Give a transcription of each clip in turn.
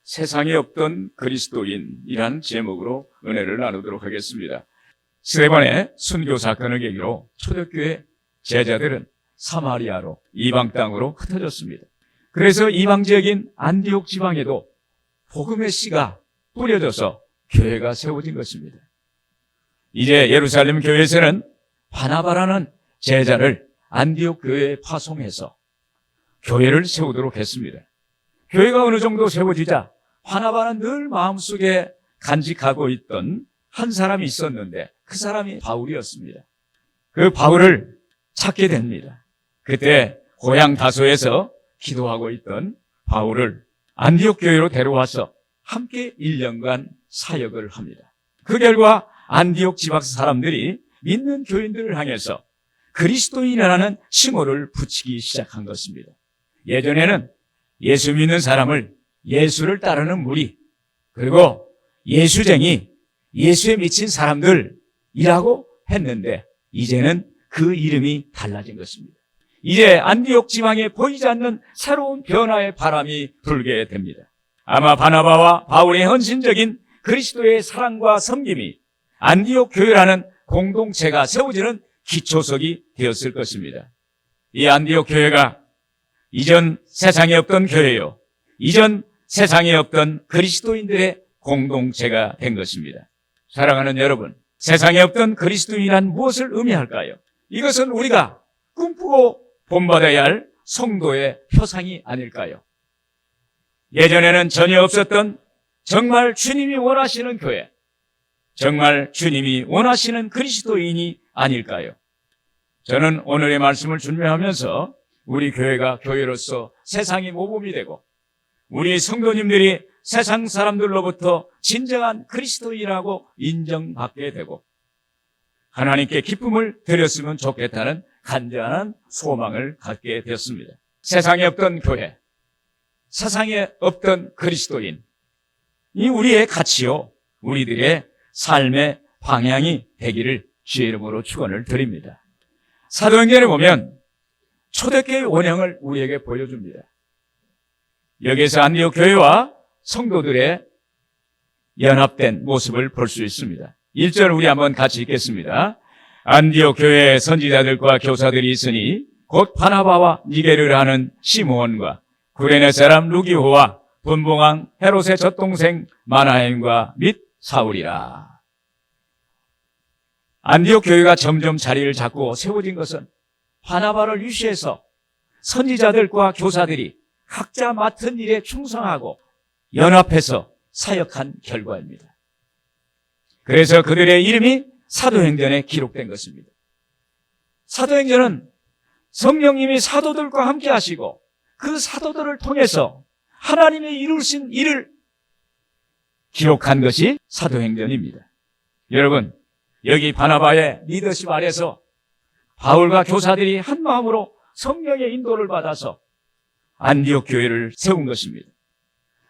세상에 없던 그리스도인이라는 제목으로 은혜를 나누도록 하겠습니다. 스데반의 순교 사건을 계기로 초대교회 제자들은 사마리아로 이방 땅으로 흩어졌습니다. 그래서 이방 지역인 안디옥 지방에도 복음의 씨가 뿌려져서 교회가 세워진 것입니다. 이제 예루살렘 교회에서는 바나바라는 제자를 안디옥 교회에 파송해서 교회를 세우도록 했습니다. 교회가 어느 정도 세워지자 바나바는 늘 마음속에 간직하고 있던 한 사람이 있었는데 그 사람이 바울이었습니다. 그 바울을 찾게 됩니다. 그때 고향 다소에서 기도하고 있던 바울을 안디옥 교회로 데려와서 함께 1년간 사역을 합니다. 그 결과 안디옥 지방 사람들이 믿는 교인들을 향해서 그리스도인이라는 칭호를 붙이기 시작한 것입니다. 예전에는 예수 믿는 사람을 예수를 따르는 무리, 그리고 예수쟁이, 예수에 미친 사람들이라고 했는데 이제는 그 이름이 달라진 것입니다. 이제 안디옥 지방에 보이지 않는 새로운 변화의 바람이 불게 됩니다. 아마 바나바와 바울의 헌신적인 그리스도의 사랑과 섬김이 안디옥 교회라는 공동체가 세워지는 기초석이 되었을 것입니다. 이 안디옥 교회가 이전 세상에 없던 교회요, 이전 세상에 없던 그리스도인들의 공동체가 된 것입니다. 사랑하는 여러분, 세상에 없던 그리스도인이란 무엇을 의미할까요? 이것은 우리가 꿈꾸고 본받아야 할 성도의 표상이 아닐까요? 예전에는 전혀 없었던 정말 주님이 원하시는 교회, 정말 주님이 원하시는 그리스도인이 아닐까요? 저는 오늘의 말씀을 준비하면서 우리 교회가 교회로서 세상의 모범이 되고 우리 성도님들이 세상 사람들로부터 진정한 그리스도인이라고 인정받게 되고 하나님께 기쁨을 드렸으면 좋겠다는 간절한 소망을 갖게 되었습니다. 세상에 없던 교회, 세상에 없던 그리스도인, 이 우리의 가치요, 우리들의 삶의 방향이 되기를 주의 이름으로 축원을 드립니다. 사도행전에 보면 초대교회 원형을 우리에게 보여줍니다. 여기에서 안디옥 교회와 성도들의 연합된 모습을 볼 수 있습니다. 1절 우리 한번 같이 읽겠습니다. 안디옥 교회에 선지자들과 교사들이 있으니 곧 바나바와 니게르를 하는 시므온과 구레네 사람 루기호와 분봉왕 헤롯의 젖동생 마나헬과 및 사울이라. 안디옥 교회가 점점 자리를 잡고 세워진 것은 바나바를 위시해서 선지자들과 교사들이 각자 맡은 일에 충성하고 연합해서 사역한 결과입니다. 그래서 그들의 이름이 사도행전에 기록된 것입니다. 사도행전은 성령님이 사도들과 함께 하시고 그 사도들을 통해서 하나님의 이루신 일을 기록한 것이 사도행전입니다. 여러분, 여기 바나바의 리더십 아래서 바울과 교사들이 한 마음으로 성령의 인도를 받아서 안디옥 교회를 세운 것입니다.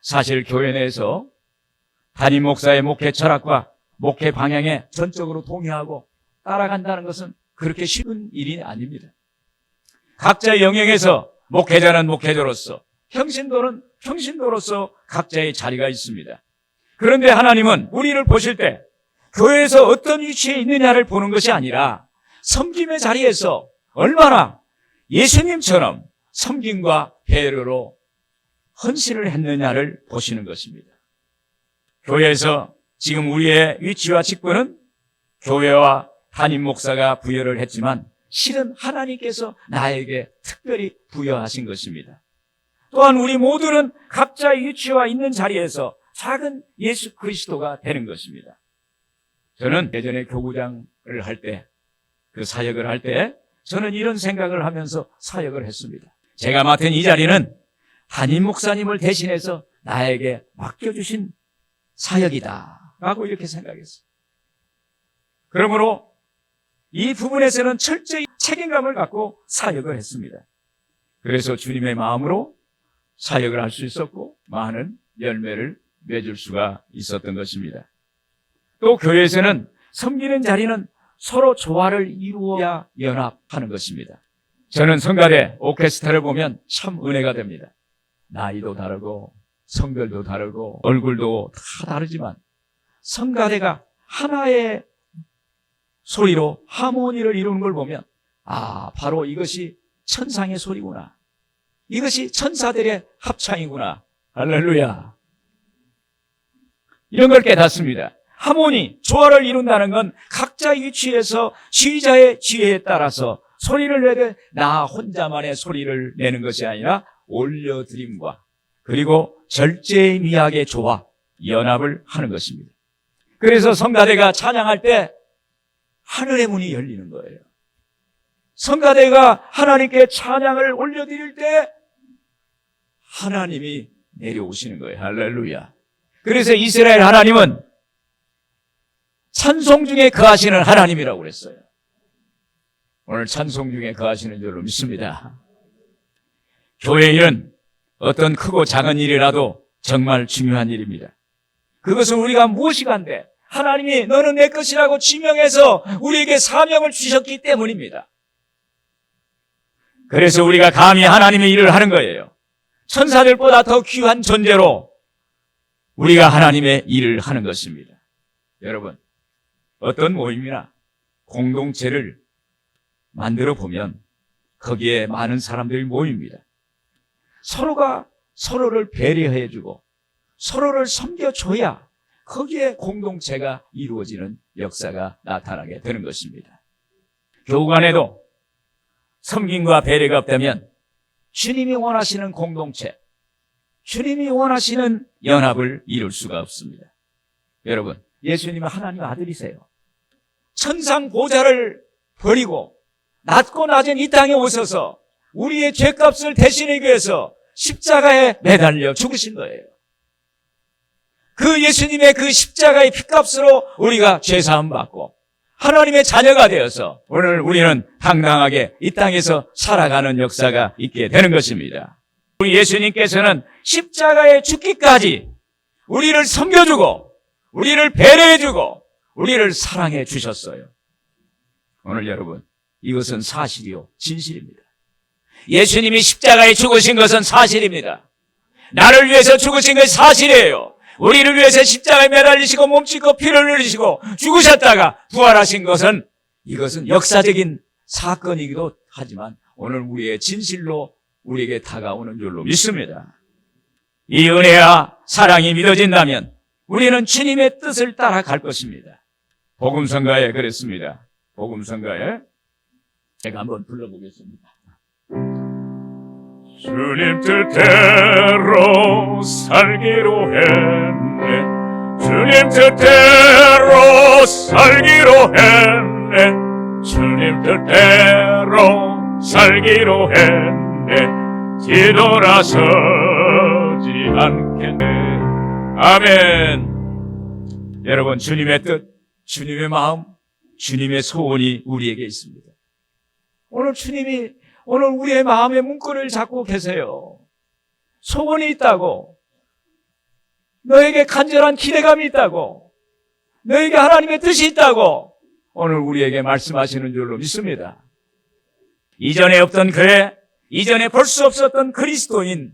사실 교회 내에서 담임 목사의 목회 철학과 목회 방향에 전적으로 동의하고 따라간다는 것은 그렇게 쉬운 일이 아닙니다. 각자의 영역에서 목회자는 목회자로서, 평신도는 평신도로서 각자의 자리가 있습니다. 그런데 하나님은 우리를 보실 때 교회에서 어떤 위치에 있느냐를 보는 것이 아니라 섬김의 자리에서 얼마나 예수님처럼 섬김과 배려로 헌신을 했느냐를 보시는 것입니다. 교회에서 지금 우리의 위치와 직분은 교회와 담임 목사가 부여를 했지만 실은 하나님께서 나에게 특별히 부여하신 것입니다. 또한 우리 모두는 각자의 위치와 있는 자리에서 작은 예수 그리스도가 되는 것입니다. 저는 예전에 교구장을 할 때, 그 사역을 할 때 저는 이런 생각을 하면서 사역을 했습니다. 제가 맡은 이 자리는 담임 목사님을 대신해서 나에게 맡겨주신 사역이다 라고 이렇게 생각했어요. 그러므로 이 부분에서는 철저히 책임감을 갖고 사역을 했습니다. 그래서 주님의 마음으로 사역을 할 수 있었고 많은 열매를 맺을 수가 있었던 것입니다. 또 교회에서는 섬기는 자리는 서로 조화를 이루어야 연합하는 것입니다. 저는 성가대 오케스트라를 보면 참 은혜가 됩니다. 나이도 다르고 성별도 다르고 얼굴도 다 다르지만 성가대가 하나의 소리로 하모니를 이루는 걸 보면 바로 이것이 천상의 소리구나. 이것이 천사들의 합창이구나. 할렐루야. 이런 걸 깨닫습니다. 하모니, 조화를 이룬다는 건 각자의 위치에서 지휘자의 지혜에 따라서 소리를 내되 나 혼자만의 소리를 내는 것이 아니라 올려드림과 그리고 절제의 미학의 조화, 연합을 하는 것입니다. 그래서 성가대가 찬양할 때 하늘의 문이 열리는 거예요. 성가대가 하나님께 찬양을 올려드릴 때 하나님이 내려오시는 거예요. 할렐루야. 그래서 이스라엘 하나님은 찬송 중에 거하시는 하나님이라고 그랬어요. 오늘 찬송 중에 거하시는 줄로 믿습니다. 교회 일은 어떤 크고 작은 일이라도 정말 중요한 일입니다. 그것은 우리가 무엇이간데 하나님이 너는 내 것이라고 지명해서 우리에게 사명을 주셨기 때문입니다. 그래서 우리가 감히 하나님의 일을 하는 거예요. 천사들보다 더 귀한 존재로 우리가 하나님의 일을 하는 것입니다. 여러분, 어떤 모임이나 공동체를 만들어 보면 거기에 많은 사람들이 모입니다. 서로가 서로를 배려해주고 서로를 섬겨줘야 거기에 공동체가 이루어지는 역사가 나타나게 되는 것입니다. 교우 간에도 섬김과 배려가 없다면 주님이 원하시는 공동체, 주님이 원하시는 연합을 이룰 수가 없습니다. 여러분, 예수님은 하나님 아들이세요. 천상 보좌를 버리고 낮고 낮은 이 땅에 오셔서 우리의 죄값을 대신하기 위해서 십자가에 매달려 죽으신 거예요. 그 예수님의 그 십자가의 피값으로 우리가 죄사함 받고 하나님의 자녀가 되어서 오늘 우리는 당당하게 이 땅에서 살아가는 역사가 있게 되는 것입니다. 우리 예수님께서는 십자가에 죽기까지 우리를 섬겨주고 우리를 배려해주고 우리를 사랑해 주셨어요. 오늘 여러분, 이것은 사실이요 진실입니다. 예수님이 십자가에 죽으신 것은 사실입니다. 나를 위해서 죽으신 것이 사실이에요. 우리를 위해서 십자가에 매달리시고 몸짓고 피를 흘리시고 죽으셨다가 부활하신 것은 이것은 역사적인 사건이기도 하지만 오늘 우리의 진실로 우리에게 다가오는 줄로 믿습니다. 이 은혜와 사랑이 믿어진다면 우리는 주님의 뜻을 따라갈 것입니다. 복음성가에 그랬습니다. 복음성가에 제가 한번 불러보겠습니다. 주님 뜻대로 살기로 했네. 주님 뜻대로 살기로 했네. 주님 뜻대로 살기로 했네. 뒤돌아서지 않겠네. 아멘. 여러분, 주님의 뜻, 주님의 마음, 주님의 소원이 우리에게 있습니다. 오늘 주님이 오늘 우리의 마음의 문구를 잡고 계세요. 소원이 있다고, 너에게 간절한 기대감이 있다고, 너에게 하나님의 뜻이 있다고 오늘 우리에게 말씀하시는 줄로 믿습니다. 이전에 없던 교회, 이전에 볼 수 없었던 그리스도인,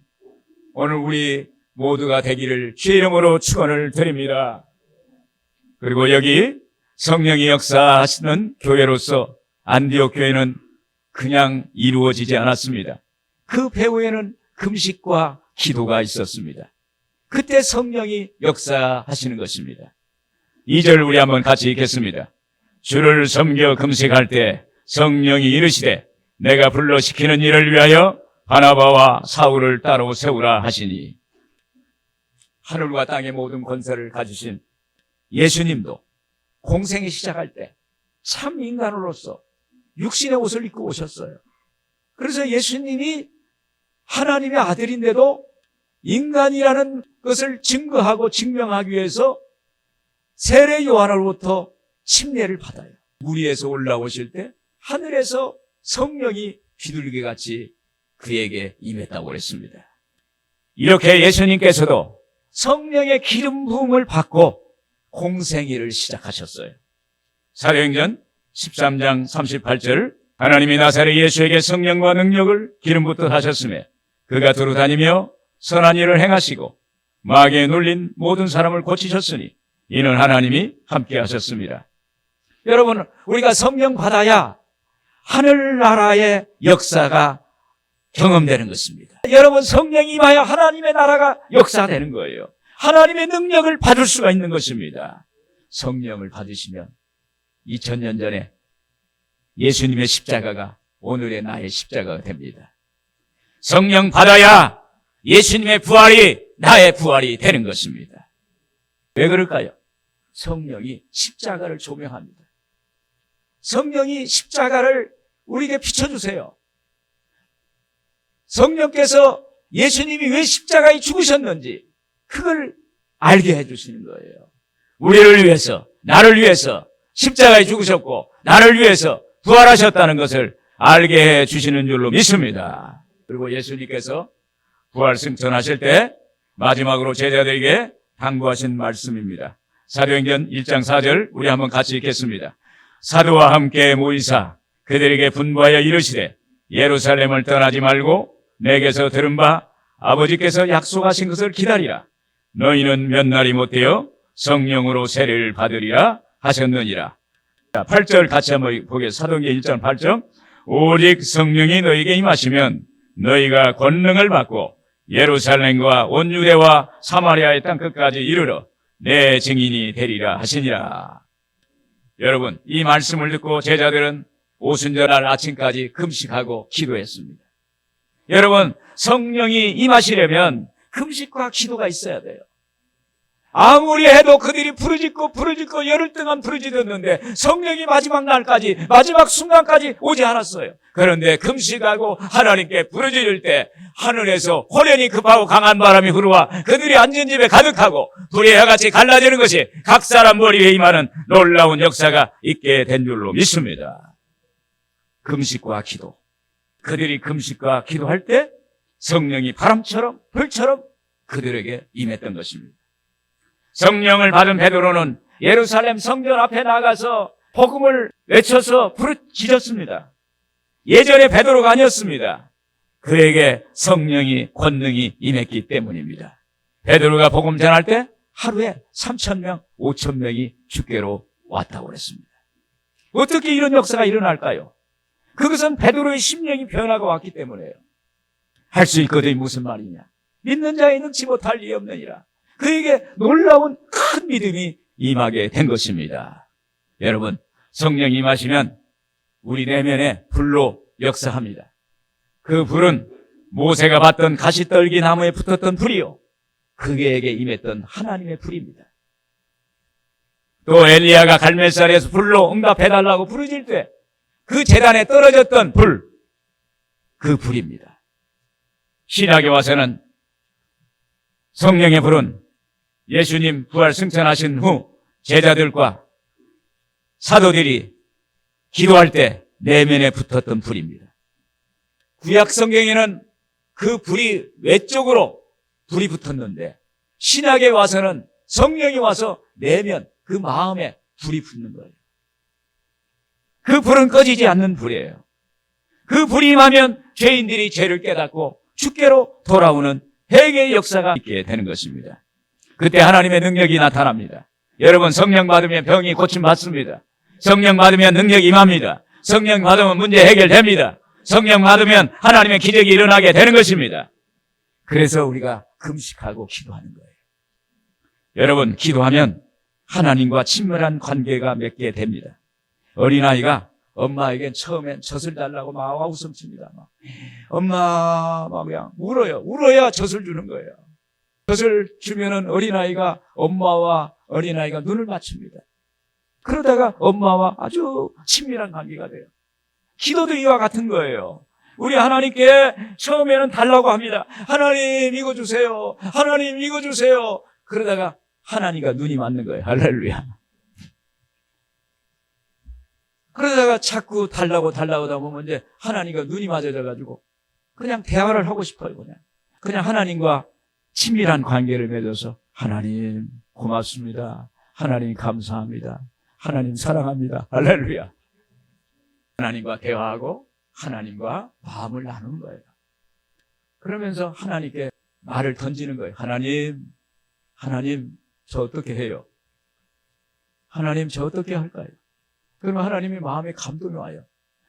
오늘 우리 모두가 되기를 주의 이름으로 축원을 드립니다. 그리고 여기 성령이 역사하시는 교회로서 안디옥 교회는 그냥 이루어지지 않았습니다. 그 배후에는 금식과 기도가 있었습니다. 그때 성령이 역사하시는 것입니다. 2절 우리 한번 같이 읽겠습니다. 주를 섬겨 금식할 때 성령이 이르시되 내가 불러 시키는 일을 위하여 바나바와 사울을 따로 세우라 하시니. 하늘과 땅의 모든 권세를 가지신 예수님도 공생이 시작할 때 참 인간으로서 육신의 옷을 입고 오셨어요. 그래서 예수님이 하나님의 아들인데도 인간이라는 것을 증거하고 증명하기 위해서 세례 요한으로부터 침례를 받아요. 물 위에서 올라오실 때 하늘에서 성령이 비둘기같이 그에게 임했다고 그랬습니다. 이렇게 예수님께서도 성령의 기름 부음을 받고 공생애를 시작하셨어요. 사도행전 13장 38절 하나님이 나사렛 예수에게 성령과 능력을 기름 붓듯 하셨으며 그가 두루 다니며 선한 일을 행하시고 마귀에 눌린 모든 사람을 고치셨으니 이는 하나님이 함께 하셨습니다. 여러분, 우리가 성령 받아야 하늘나라의 역사가 경험되는 것입니다. 여러분, 성령이 임하여 하나님의 나라가 역사되는 거예요. 하나님의 능력을 받을 수가 있는 것입니다. 성령을 받으시면 2000년 전에 예수님의 십자가가 오늘의 나의 십자가가 됩니다. 성령 받아야 예수님의 부활이 나의 부활이 되는 것입니다. 왜 그럴까요? 성령이 십자가를 조명합니다. 성령이 십자가를 우리에게 비춰주세요. 성령께서 예수님이 왜 십자가에 죽으셨는지 그걸 알게 해주시는 거예요. 우리를 위해서, 나를 위해서 십자가에 죽으셨고 나를 위해서 부활하셨다는 것을 알게 해주시는 줄로 믿습니다. 그리고 예수님께서 부활 승천하실 때 마지막으로 제자들에게 당부하신 말씀입니다. 사도행전 1장 4절 우리 한번 같이 읽겠습니다. 사도와 함께 모이사 그들에게 분부하여 이르시되 예루살렘을 떠나지 말고 내게서 들은 바 아버지께서 약속하신 것을 기다리라. 너희는 몇 날이 못되어 성령으로 세례를 받으리라 하셨느니라. 8절 같이 한번 보겠습니다. 사도행전 1장 8절 오직 성령이 너희에게 임하시면 너희가 권능을 받고 예루살렘과 온 유대와 사마리아의 땅 끝까지 이르러 내 증인이 되리라 하시니라. 여러분, 이 말씀을 듣고 제자들은 오순절날 아침까지 금식하고 기도했습니다. 여러분, 성령이 임하시려면 금식과 기도가 있어야 돼요. 아무리 해도 그들이 부르짖고 열흘 동안 부르짖었는데 성령이 마지막 날까지, 마지막 순간까지 오지 않았어요. 그런데 금식하고 하나님께 부르짖을 때 하늘에서 호련히 급하고 강한 바람이 불어와 그들이 앉은 집에 가득하고 불의 해같이 갈라지는 것이 각 사람 머리 위에 임하는 놀라운 역사가 있게 된 줄로 믿습니다. 금식과 기도. 그들이 금식과 기도할 때 성령이 바람처럼 불처럼 그들에게 임했던 것입니다. 성령을 받은 베드로는 예루살렘 성전 앞에 나가서 복음을 외쳐서 부르짖었습니다. 예전에 베드로가 아니었습니다. 그에게 성령이 권능이 임했기 때문입니다. 베드로가 복음 전할 때 하루에 3,000명, 5,000명이 주께로 왔다고 그랬습니다. 어떻게 이런 역사가 일어날까요? 그것은 베드로의 심령이 변화가 왔기 때문에요. 할 수 있거든요. 무슨 말이냐? 믿는 자에 능치 못할 리 없느니라. 그에게 놀라운 큰 믿음이 임하게 된 것입니다. 여러분, 성령이 임하시면 우리 내면에 불로 역사합니다. 그 불은 모세가 봤던 가시떨기 나무에 붙었던 불이요, 그에게 임했던 하나님의 불입니다. 또 엘리야가 갈멜산에서 불로 응답해달라고 부르질 때 그 제단에 떨어졌던 불, 그 불입니다. 신약에 와서는 성령의 불은 예수님 부활 승천하신 후 제자들과 사도들이 기도할 때 내면에 붙었던 불입니다. 구약 성경에는 그 불이 외적으로 불이 붙었는데 신약에 와서는 성령이 와서 내면 그 마음에 불이 붙는 거예요. 그 불은 꺼지지 않는 불이에요. 그 불이 임하면 죄인들이 죄를 깨닫고 주께로 돌아오는 회개의 역사가 있게 되는 것입니다. 그때 하나님의 능력이 나타납니다. 여러분, 성령 받으면 병이 고침받습니다. 성령 받으면 능력이 임합니다. 성령 받으면 문제 해결됩니다. 성령 받으면 하나님의 기적이 일어나게 되는 것입니다. 그래서 우리가 금식하고 기도하는 거예요. 여러분, 기도하면 하나님과 친밀한 관계가 맺게 됩니다. 어린아이가 엄마에게 처음엔 젖을 달라고 막 웃음칩니다. 엄마, 막 그냥 울어요. 울어야 젖을 주는 거예요. 젖을 주면은 어린아이가 엄마와 어린아이가 눈을 맞춥니다. 그러다가 엄마와 아주 친밀한 관계가 돼요. 기도도 이와 같은 거예요. 우리 하나님께 처음에는 달라고 합니다. 하나님 이거 주세요. 하나님 이거 주세요. 그러다가 하나님과 눈이 맞는 거예요. 할렐루야. 그러다가 자꾸 달라고 하다 보면 이제 하나님과 눈이 맞아져가지고 그냥 대화를 하고 싶어요. 그냥 하나님과 친밀한 관계를 맺어서 하나님 고맙습니다. 하나님 감사합니다. 하나님 사랑합니다. 할렐루야. 하나님과 대화하고 하나님과 마음을 나누는 거예요. 그러면서 하나님께 말을 던지는 거예요. 하나님, 하나님, 저 어떻게 해요? 하나님, 저 어떻게 할까요? 그러면 하나님의 마음에 감동이 와요.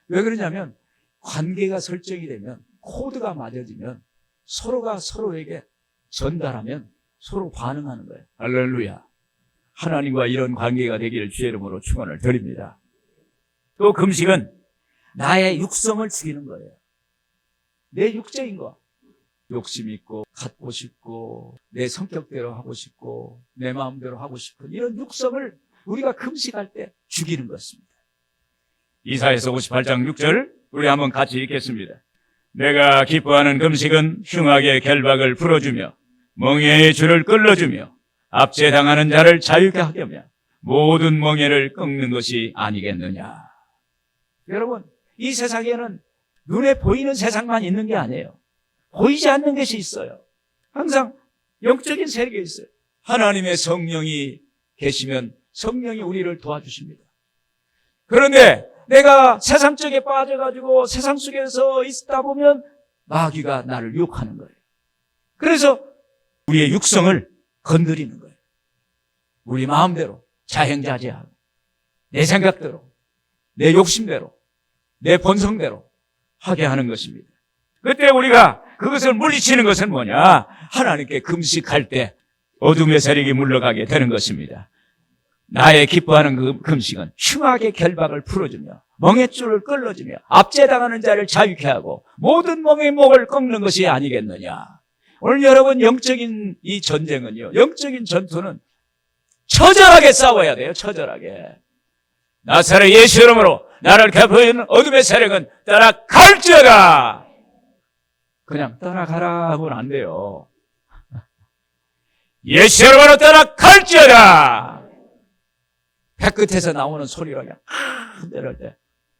왜 그러냐면 관계가 설정이 되면, 코드가 맞아지면, 서로가 서로에게 전달하면 서로 반응하는 거예요. 할렐루야. 하나님과 이런 관계가 되기를 주의 이름으로 축원을 드립니다. 또 금식은 나의 육성을 죽이는 거예요. 내 육적인 거. 욕심 있고, 갖고 싶고, 내 성격대로 하고 싶고, 내 마음대로 하고 싶은 이런 육성을 우리가 금식할 때 죽이는 것입니다. 이사야서 58장 6절 우리 한번 같이 읽겠습니다. 내가 기뻐하는 금식은 흉악의 결박을 풀어주며 멍에의 줄을 끌어주며 압제당하는 자를 자유케 하려며 모든 멍에를 꺾는 것이 아니겠느냐. 여러분, 이 세상에는 눈에 보이는 세상만 있는 게 아니에요. 보이지 않는 것이 있어요. 항상 영적인 세계가 있어요. 하나님의 성령이 계시면 성령이 우리를 도와주십니다. 그런데 내가 세상 쪽에 빠져가지고 세상 속에서 있다 보면 마귀가 나를 유혹하는 거예요. 그래서 우리의 육성을 건드리는 거예요. 우리 마음대로 자행자제하고 내 생각대로, 내 욕심대로, 내 본성대로 하게 하는 것입니다. 그때 우리가 그것을 물리치는 것은 뭐냐? 하나님께 금식할 때 어둠의 세력이 물러가게 되는 것입니다. 나의 기뻐하는 그 금식은 흉악의 결박을 풀어주며 멍에줄을 끌어주며 압제당하는 자를 자유케 하고 모든 멍의 목을 꺾는 것이 아니겠느냐. 오늘 여러분, 영적인 이 전쟁은요, 영적인 전투는 처절하게 싸워야 돼요. 처절하게. 나사렛 예수 이름으로 나를 괴롭히는 어둠의 세력은 떠나갈지어다. 그냥 떠나가라 하면 안 돼요. 예수 이름으로 떠나갈지어다. 배끝에서 나오는 소리가 그냥 흔들릴 때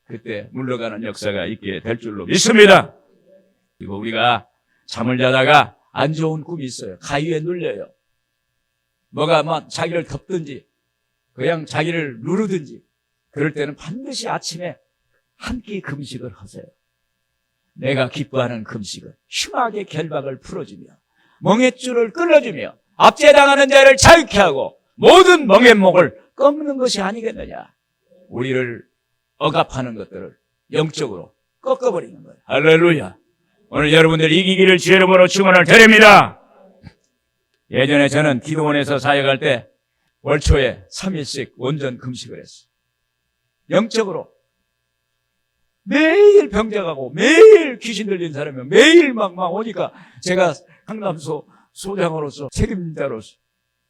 그때 물러가는 역사가 있게 될 줄로 믿습니다. 그리고 우리가 잠을 자다가 안 좋은 꿈이 있어요. 가위에 눌려요. 뭐가 막 자기를 덮든지 그냥 자기를 누르든지 그럴 때는 반드시 아침에 한 끼 금식을 하세요. 내가 기뻐하는 금식은 흉악의 결박을 풀어주며 멍에줄을 끌어주며 압제당하는 자를 자유케 하고 모든 멍의 목을 꺾는 것이 아니겠느냐. 우리를 억압하는 것들을 영적으로 꺾어버리는 거예요. 할렐루야. 오늘 여러분들 이기기를 주의 이름으로 축원을 드립니다. 예전에 저는 기도원에서 사역할 때 월초에 3일씩 온전 금식을 했어요. 영적으로 매일 병자가고 매일 귀신 들린 사람이 매일 막 오니까 제가 상담소 소장으로서 책임자로서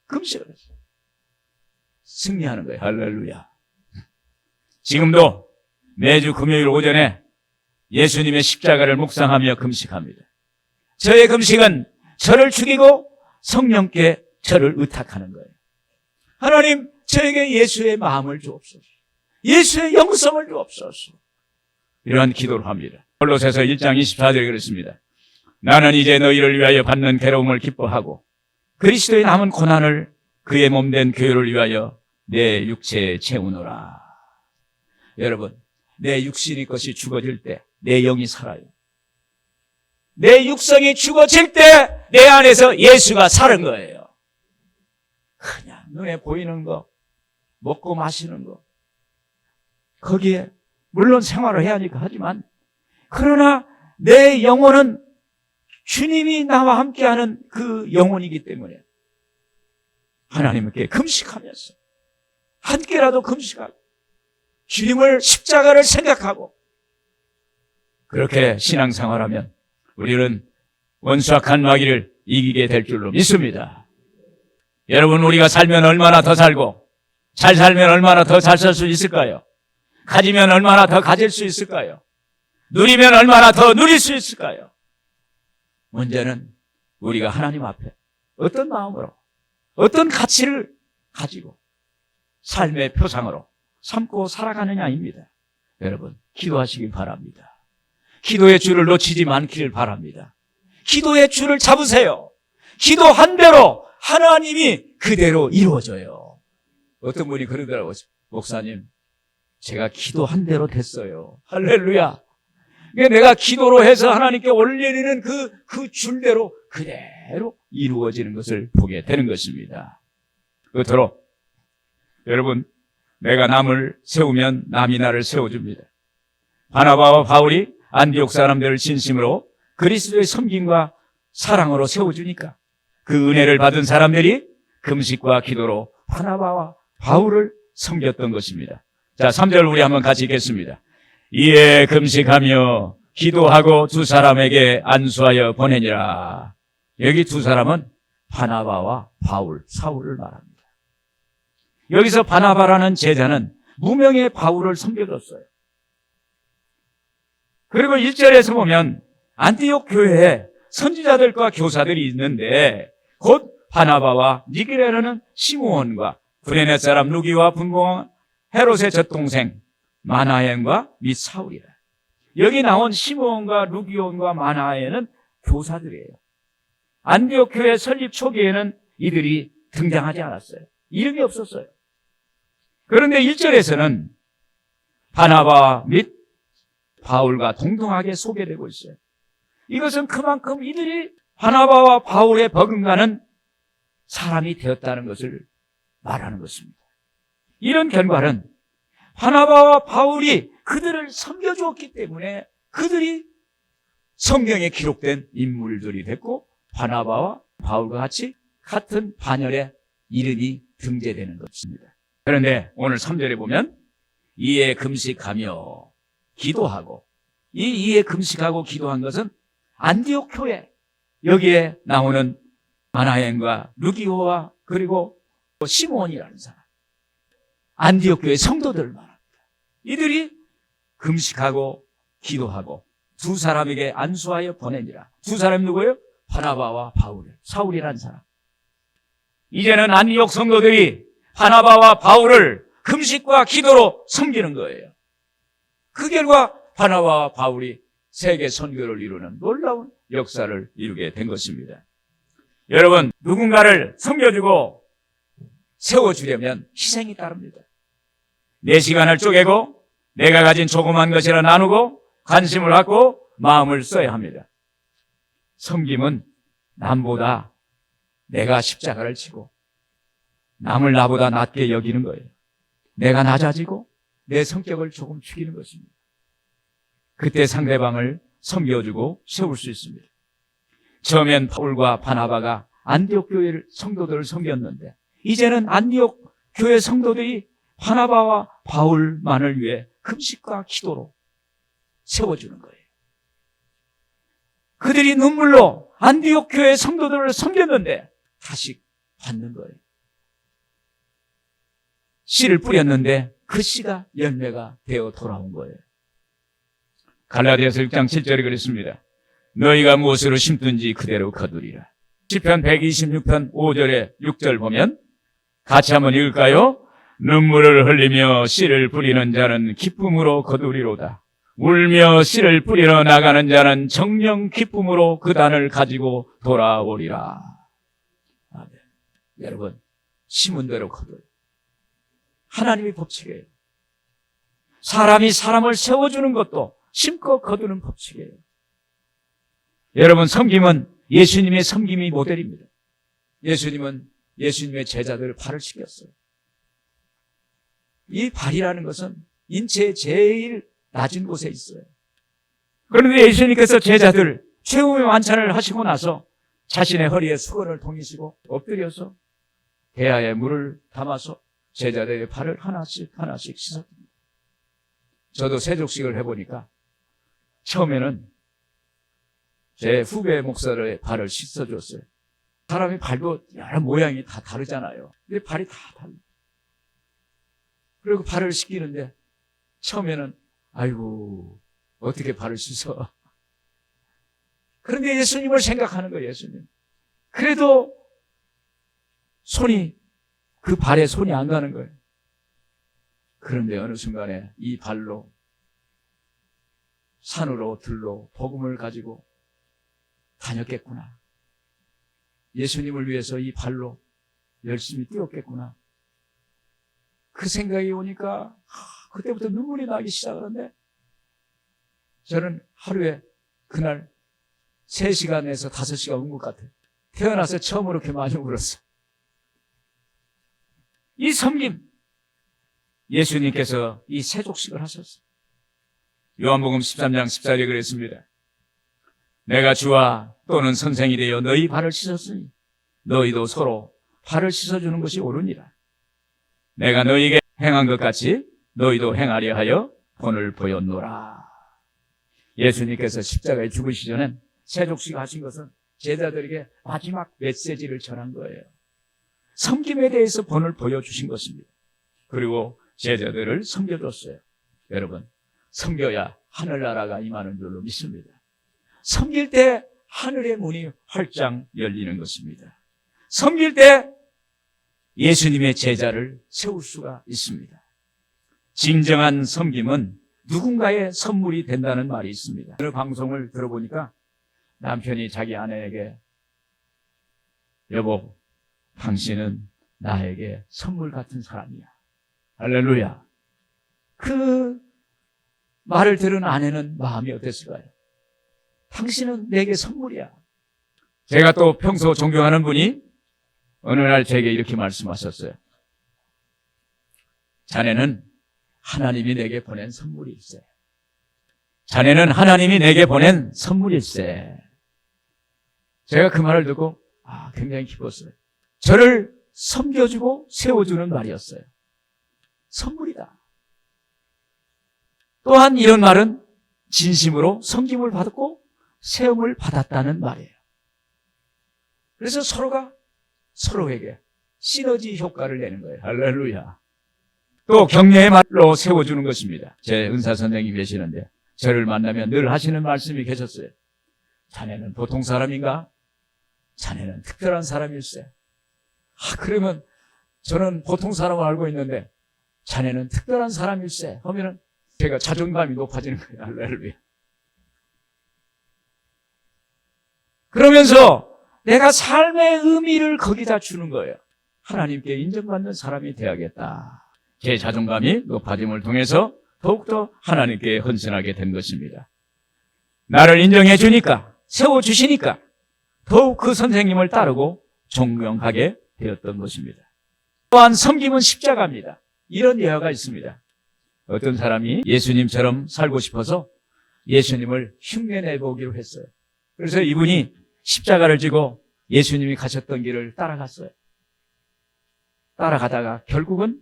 금식을 했어요. 승리하는 거예요. 할렐루야. 지금도 매주 금요일 오전에 예수님의 십자가를 묵상하며 금식합니다. 저의 금식은 저를 죽이고 성령께 저를 의탁하는 거예요. 하나님, 저에게 예수의 마음을 주옵소서. 예수의 영성을 주옵소서. 이러한 기도를 합니다. 골로새서 1장 24절에 그렇습니다. 나는 이제 너희를 위하여 받는 괴로움을 기뻐하고 그리스도의 남은 고난을 그의 몸된 교회를 위하여 내 육체에 채우노라. 여러분, 내 육신의 것이 죽어질 때 내 영이 살아요. 내 육성이 죽어질 때 내 안에서 예수가 사는 거예요. 그냥 눈에 보이는 거, 먹고 마시는 거, 거기에 물론 생활을 해야 하니까 하지만, 그러나 내 영혼은 주님이 나와 함께하는 그 영혼이기 때문에 하나님께 금식하면서 한 끼라도 금식하고 주님을 십자가를 생각하고 그렇게 신앙생활하면 우리는 원수악한 마귀를 이기게 될 줄로 믿습니다. 여러분, 우리가 살면 얼마나 더 살고 잘 살면 얼마나 더 잘 살 수 있을까요? 가지면 얼마나 더 가질 수 있을까요? 누리면 얼마나 더 누릴 수 있을까요? 문제는 우리가 하나님 앞에 어떤 마음으로 어떤 가치를 가지고 삶의 표상으로 삼고 살아가느냐입니다. 여러분, 기도하시길 바랍니다. 기도의 줄을 놓치지 않기를 바랍니다. 기도의 줄을 잡으세요. 기도한 대로 하나님이 그대로 이루어져요. 어떤 분이 그러더라고요. 목사님, 제가 기도한 대로 됐어요. 할렐루야. 내가 기도로 해서 하나님께 올리는 그 줄대로 그대로 그대로 이루어지는 것을 보게 되는 것입니다. 끝으로 여러분, 내가 남을 세우면 남이 나를 세워줍니다. 바나바와 바울이 안디옥 사람들을 진심으로 그리스도의 섬김과 사랑으로 세워주니까 그 은혜를 받은 사람들이 금식과 기도로 바나바와 바울을 섬겼던 것입니다. 자, 3절 우리 한번 같이 읽겠습니다. 이에 금식하며 기도하고 두 사람에게 안수하여 보내니라. 여기 두 사람은 바나바와 바울, 사울을 말합니다. 여기서 바나바라는 제자는 무명의 바울을 섬겨줬어요. 그리고 1절에서 보면 안디옥 교회에 선지자들과 교사들이 있는데 곧 바나바와 니게라는 시므온과 구레네 사람 루기와 분봉 헤롯의 젖동생 마나엔과 및 사울이라. 여기 나온 시므온과 루기온과 마나엔은 교사들이에요. 안디옥 교회 설립 초기에는 이들이 등장하지 않았어요. 이름이 없었어요. 그런데 1절에서는 바나바 및 바울과 동등하게 소개되고 있어요. 이것은 그만큼 이들이 바나바와 바울의 버금가는 사람이 되었다는 것을 말하는 것입니다. 이런 결과는 바나바와 바울이 그들을 섬겨주었기 때문에 그들이 성경에 기록된 인물들이 됐고 바나바와 바울과 같은 반열에 이름이 등재되는 것입니다. 그런데 오늘 3절에 보면 이에 금식하며 기도하고 이에 금식하고 기도한 것은 안디옥 교회 여기에 나오는 마나엔과 루기오와 그리고 시므온이라는 사람 안디옥 교회 성도들을 말합니다. 이들이 금식하고 기도하고 두 사람에게 안수하여 보내니라. 두 사람이 누구예요? 바나바와 바울, 사울이라는 사람. 이제는 안디옥 성도들이 바나바와 바울을 금식과 기도로 섬기는 거예요. 그 결과 바나바와 바울이 세계 선교를 이루는 놀라운 역사를 이루게 된 것입니다. 여러분, 누군가를 섬겨주고 세워주려면 희생이 따릅니다. 내 시간을 쪼개고 내가 가진 조그만 것이라 나누고 관심을 갖고 마음을 써야 합니다. 섬김은 남보다 내가 십자가를 지고 남을 나보다 낮게 여기는 거예요. 내가 낮아지고 내 성격을 조금 죽이는 것입니다. 그때 상대방을 섬겨주고 세울 수 있습니다. 처음엔 바울과 바나바가 안디옥 교회 성도들을 섬겼는데 이제는 안디옥 교회 성도들이 바나바와 바울만을 위해 금식과 기도로 세워주는 거예요. 그들이 눈물로 안디옥 교회 성도들을 섬겼는데 다시 받는 거예요. 씨를 뿌렸는데 그 씨가 열매가 되어 돌아온 거예요. 갈라디아서 6장 7절에 그랬습니다. 너희가 무엇으로 심든지 그대로 거두리라. 시편 126편 5절에 6절 보면 같이 한번 읽을까요? 눈물을 흘리며 씨를 뿌리는 자는 기쁨으로 거두리로다. 울며 씨를 뿌리러 나가는 자는 정령 기쁨으로 그 단을 가지고 돌아오리라. 아멘. 여러분, 심은 대로 거둬요. 하나님의 법칙이에요. 사람이 사람을 세워주는 것도 심고 거두는 법칙이에요. 여러분, 섬김은 예수님의 섬김이 모델입니다. 예수님은 예수님의 제자들을 발을 씻겼어요. 이 발이라는 것은 인체의 제일 낮은 곳에 있어요. 그런데 예수님께서 제자들 최후의 완찬을 하시고 나서 자신의 허리에 수건을 동이시고 엎드려서 대야에 물을 담아서 제자들의 발을 하나씩 씻었습니다. 저도 세족식을 해보니까 처음에는 제 후배 목사의 발을 씻어줬어요. 사람이 발도 여러 모양이 다 다르잖아요. 근데 발이 다 달라요. 그리고 발을 씻기는데 처음에는 아이고 어떻게 발을 씻어. 그런데 예수님을 생각하는 거예요. 예수님. 그래도 그 발에 손이 안 가는 거예요. 그런데 어느 순간에 이 발로 산으로 들로 복음을 가지고 다녔겠구나. 예수님을 위해서 이 발로 열심히 뛰었겠구나. 그 생각이 오니까 그때부터 눈물이 나기 시작하는데 저는 하루에 그날 3시간에서 5시간 온 것 같아요. 태어나서 처음으로 그렇게 많이 울었어요. 이 섬김, 예수님께서 이 세족식을 하셨어요. 요한복음 13장 14절에 그랬습니다. 내가 주와 또는 선생이 되어 너희 발을 씻었으니 너희도 서로 발을 씻어주는 것이 옳으니라. 내가 너희에게 행한 것 같이 너희도 행하려 하여 본을 보였노라. 예수님께서 십자가에 죽으시기 전에 세족식 하신 것은 제자들에게 마지막 메시지를 전한 거예요. 섬김에 대해서 본을 보여주신 것입니다. 그리고 제자들을 섬겨줬어요. 여러분, 섬겨야 하늘나라가 임하는 줄로 믿습니다. 섬길 때 하늘의 문이 활짝 열리는 것입니다. 섬길 때 예수님의 제자를 세울 수가 있습니다. 진정한 섬김은 누군가의 선물이 된다는 말이 있습니다. 오늘 방송을 들어보니까 남편이 자기 아내에게 여보, 당신은 나에게 선물 같은 사람이야. 할렐루야. 그 말을 들은 아내는 마음이 어땠을까요? 당신은 내게 선물이야. 제가 또 평소 존경하는 분이 어느 날 제게 이렇게 말씀하셨어요. 자네는 하나님이 내게 보낸 선물일세. 자네는 하나님이 내게 보낸 선물일세. 제가 그 말을 듣고 굉장히 기뻤어요. 저를 섬겨주고 세워주는 말이었어요. 선물이다. 또한 이런 말은 진심으로 섬김을 받았고 세움을 받았다는 말이에요. 그래서 서로가 서로에게 시너지 효과를 내는 거예요. 할렐루야. 또 격려의 말로 세워주는 것입니다. 제 은사 선생님이 계시는데 저를 만나면 늘 하시는 말씀이 계셨어요. 자네는 보통 사람인가? 자네는 특별한 사람일세. 그러면 저는 보통 사람을 알고 있는데 자네는 특별한 사람일세 하면은 제가 자존감이 높아지는 거예요. 할렐루야. 그러면서 내가 삶의 의미를 거기다 주는 거예요. 하나님께 인정받는 사람이 되어야겠다. 제 자존감이 높아짐을 통해서 더욱더 하나님께 헌신하게 된 것입니다. 나를 인정해 주니까, 세워주시니까 더욱 그 선생님을 따르고 존경하게 되었던 것입니다. 또한 섬김은 십자가입니다. 이런 예화가 있습니다. 어떤 사람이 예수님처럼 살고 싶어서 예수님을 흉내내 보기로 했어요. 그래서 이분이 십자가를 지고 예수님이 가셨던 길을 따라갔어요. 따라가다가 결국은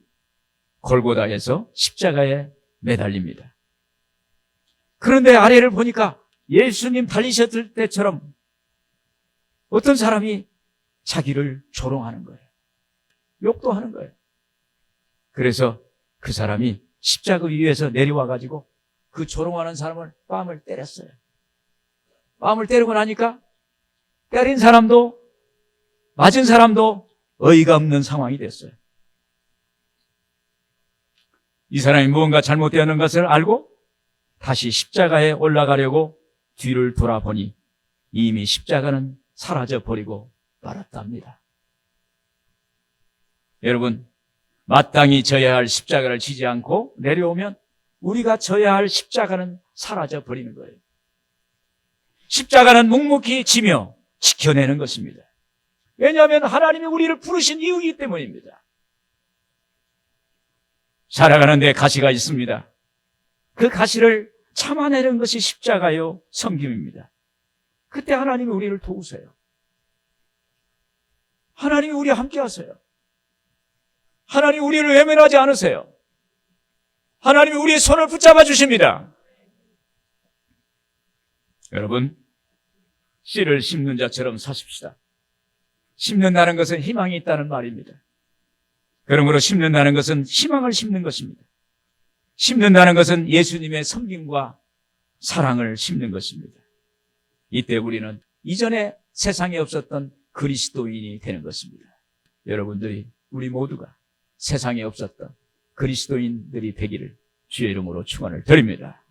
골고다에서 십자가에 매달립니다. 그런데 아래를 보니까 예수님 달리셨을 때처럼 어떤 사람이 자기를 조롱하는 거예요. 욕도 하는 거예요. 그래서 그 사람이 십자가 위에서 내려와가지고 그 조롱하는 사람을 뺨을 때렸어요. 뺨을 때리고 나니까 때린 사람도 맞은 사람도 어이가 없는 상황이 됐어요. 이 사람이 무언가 잘못되었는 것을 알고 다시 십자가에 올라가려고 뒤를 돌아보니 이미 십자가는 사라져버리고 말았답니다. 여러분, 마땅히 져야 할 십자가를 지지 않고 내려오면 우리가 져야 할 십자가는 사라져버리는 거예요. 십자가는 묵묵히 지며 지켜내는 것입니다. 왜냐하면 하나님이 우리를 부르신 이유이기 때문입니다. 살아가는 데 가시가 있습니다. 그 가시를 참아내는 것이 십자가요 섬김입니다. 그때 하나님이 우리를 도우세요. 하나님이 우리와 함께 하세요. 하나님이 우리를 외면하지 않으세요. 하나님이 우리의 손을 붙잡아 주십니다. 여러분, 씨를 심는 자처럼 사십시다. 심는다는 것은 희망이 있다는 말입니다. 그러므로 심는다는 것은 희망을 심는 것입니다. 심는다는 것은 예수님의 섬김과 사랑을 심는 것입니다. 이때 우리는 이전에 세상에 없었던 그리스도인이 되는 것입니다. 여러분들이, 우리 모두가 세상에 없었던 그리스도인들이 되기를 주의 이름으로 축원을 드립니다.